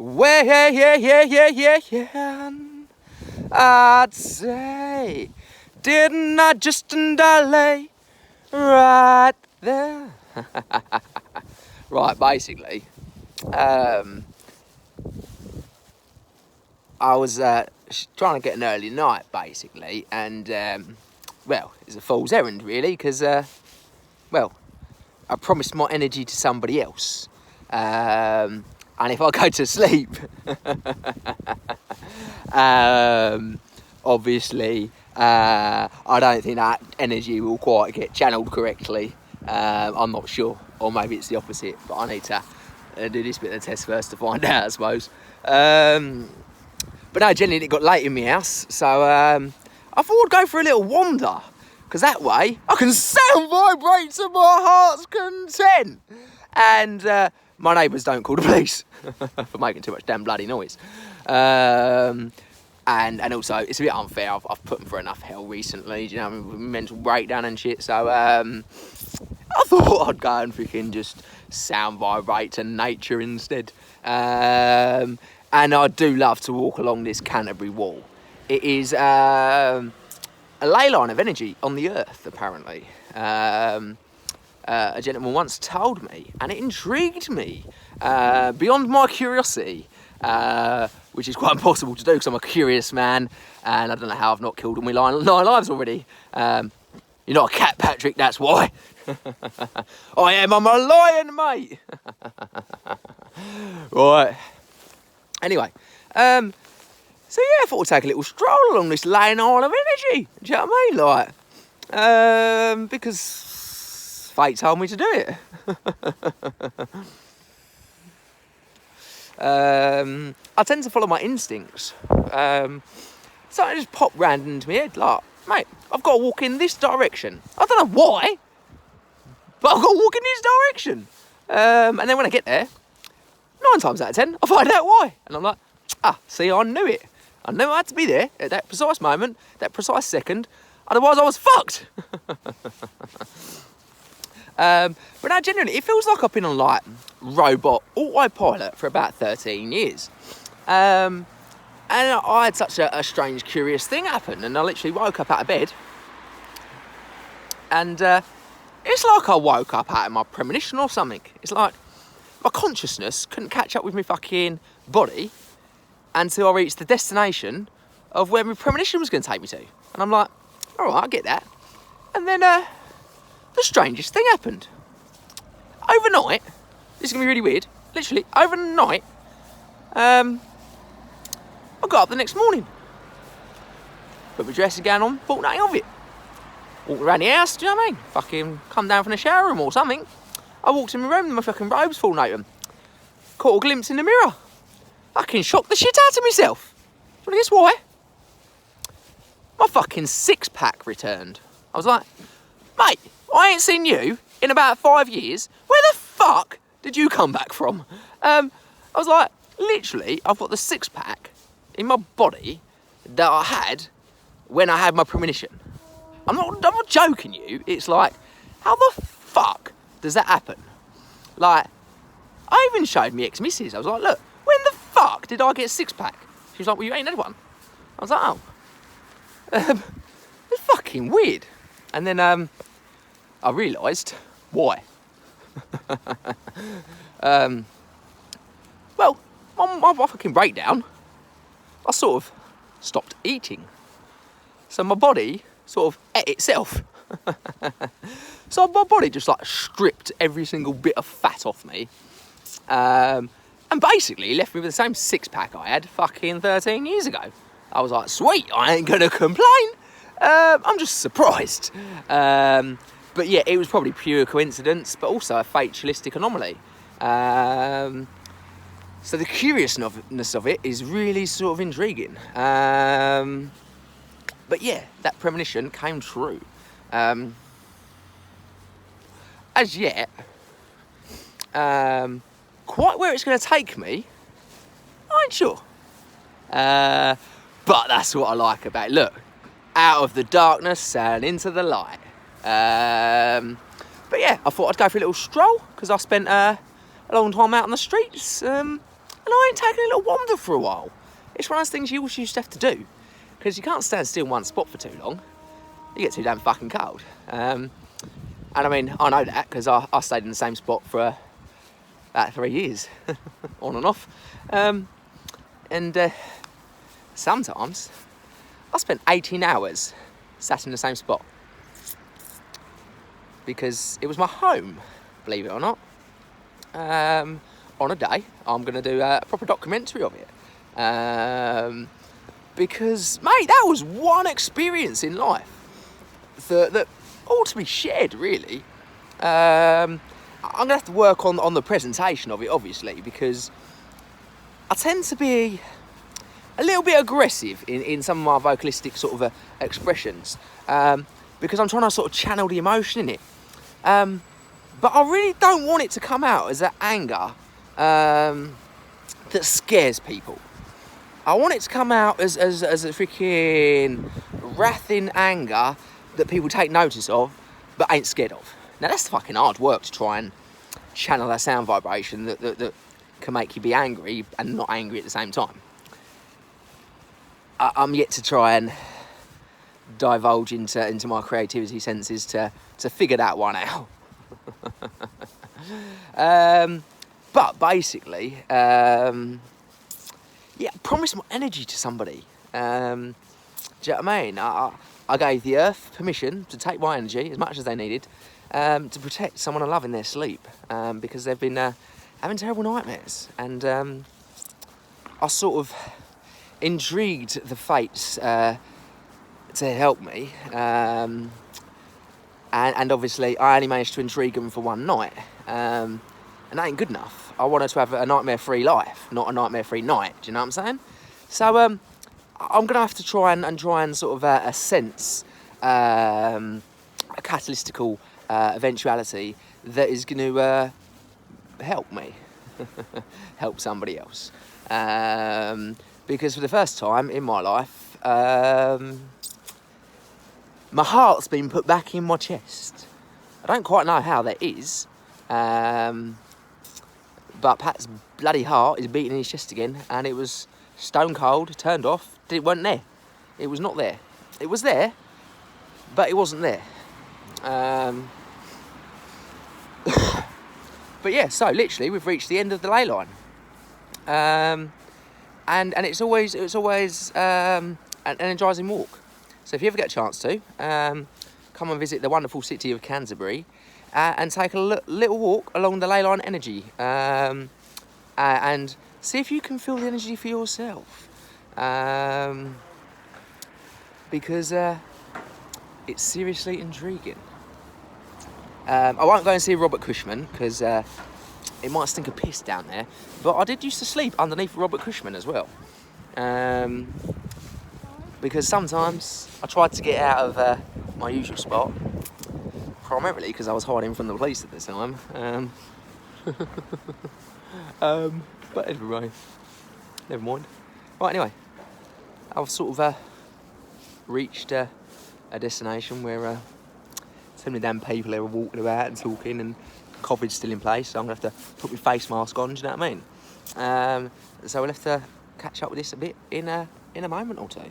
Well, yeah. I'd say, didn't I just lay right there? Right, basically, I was trying to get an early night, basically, and, well, it's a fool's errand, really, because, well, I promised my energy to somebody else. And if I go to sleep, obviously, I don't think that energy will quite get channeled correctly. I'm not sure, or maybe it's the opposite, but I need to do this bit of the test first to find out, I suppose. But no, generally it got late in my house, so I thought I'd go for a little wander, because that way I can sound vibrate to my heart's content. And my neighbours don't call the police for making too much damn bloody noise. And also, it's a bit unfair. I've put them through enough hell recently, do you know, I mean, mental breakdown and shit. So I thought I'd go and freaking just sound vibrate to nature instead. And I do love to walk along this Canterbury Wall. It is a ley line of energy on the earth, apparently. A gentleman once told me, and it intrigued me beyond my curiosity, which is quite impossible to do because I'm a curious man, and I don't know how I've not killed all my 9 lives already. You're not a cat, Patrick, that's why. I'm a lion, mate. Right. Anyway, so yeah, I thought I'd take a little stroll along this lane line of energy. Do you know what I mean? Like, because fate told me to do it. I tend to follow my instincts. So I just popped random into my head, like, mate, I've got to walk in this direction. I don't know why, but I've got to walk in this direction. And then when I get there, 9 times out of 10, I find out why. And I'm like, see, I knew it. I knew I had to be there at that precise moment, that precise second. Otherwise, I was fucked. But now, generally, it feels like I've been on, like, robot autopilot for about 13 years. And I had such a strange, curious thing happen. And I literally woke up out of bed. And it's like I woke up out of my premonition or something. It's like my consciousness couldn't catch up with my fucking body until I reached the destination of where my premonition was going to take me to. And I'm like, all right, I get that. And then the strangest thing happened. Overnight, this is going to be really weird, literally overnight, I got up the next morning, put my dressing gown on, bought nothing of it. Walked around the house, do you know what I mean? Fucking come down from the shower room or something. I walked in my room and my fucking robe's fallen open. Caught a glimpse in the mirror. Fucking shocked the shit out of myself. Do you want to guess why? My fucking 6-pack returned. I was like, mate, I ain't seen you in about 5 years. Where the fuck did you come back from? I was like, literally, I've got the 6-pack in my body that I had when I had my premonition. I'm not joking you. It's like, how the fuck does that happen? Like, I even showed me ex-missus. I was like, look, when the fuck did I get a 6-pack? She was like, well, you ain't had one. I was like, oh. It's fucking weird. And then I realised why. Well, my fucking breakdown, I sort of stopped eating. So my body sort of ate itself. So my body just like stripped every single bit of fat off me. And basically left me with the same 6-pack I had fucking 13 years ago. I was like, sweet, I ain't gonna complain. I'm just surprised. But yeah, it was probably pure coincidence, but also a fatalistic anomaly. So the curiousness of it is really sort of intriguing. But yeah, that premonition came true. As yet, quite where it's going to take me, I ain't sure. But that's what I like about it. Look, out of the darkness and into the light. But yeah, I thought I'd go for a little stroll because I spent a long time out on the streets and I ain't taken a little wander for a while. It's one of those things you always used to have to do, because you can't stand still in one spot for too long. You get too damn fucking cold. And I mean, I know that because I stayed in the same spot for about 3 years, on and off. Sometimes I spent 18 hours sat in the same spot because it was my home, believe it or not. On a day, I'm going to do a proper documentary of it. Because, mate, that was one experience in life that ought to be shared, really. I'm going to have to work on the presentation of it, obviously, because I tend to be a little bit aggressive in some of my vocalistic sort of expressions, because I'm trying to sort of channel the emotion in it. But I really don't want it to come out as an anger that scares people. I want it to come out as a freaking wrathing anger that people take notice of but ain't scared of. Now that's fucking hard work to try and channel that sound vibration that can make you be angry and not angry at the same time. I'm yet to try and divulge into my creativity senses to figure that one out. But basically, promise my energy to somebody. Do you know what I mean? I gave the earth permission to take my energy as much as they needed to protect someone I love in their sleep, because they've been having terrible nightmares, and I sort of intrigued the fates to help me, and obviously I only managed to intrigue them for one night, and that ain't good enough. I wanted to have a nightmare-free life, not a nightmare-free night. Do you know what I'm saying? So I'm gonna have to try and sort of sense a catalystical eventuality that is going to help me, help somebody else. Because for the first time in my life, my heart's been put back in my chest. I don't quite know how that is, but Pat's bloody heart is beating in his chest again, and it was stone cold, turned off. It wasn't there. It was not there. It was there, but it wasn't there. But yeah, so literally we've reached the end of the ley line, and it's always an energising walk. So if you ever get a chance to come and visit the wonderful city of Canterbury and take a little walk along the ley line energy, and see if you can feel the energy for yourself, because it's seriously intriguing. I won't go and see Robert Cushman because it might stink of piss down there, but I did used to sleep underneath Robert Cushman as well, because sometimes I tried to get out of my usual spot, primarily because I was hiding from the police at the time. But anyway, never mind. Right, anyway, I've sort of reached a destination where so many damn people are walking about and talking, and COVID's still in place, so I'm going to have to put my face mask on, do you know what I mean? So we'll have to catch up with this a bit in a moment or two.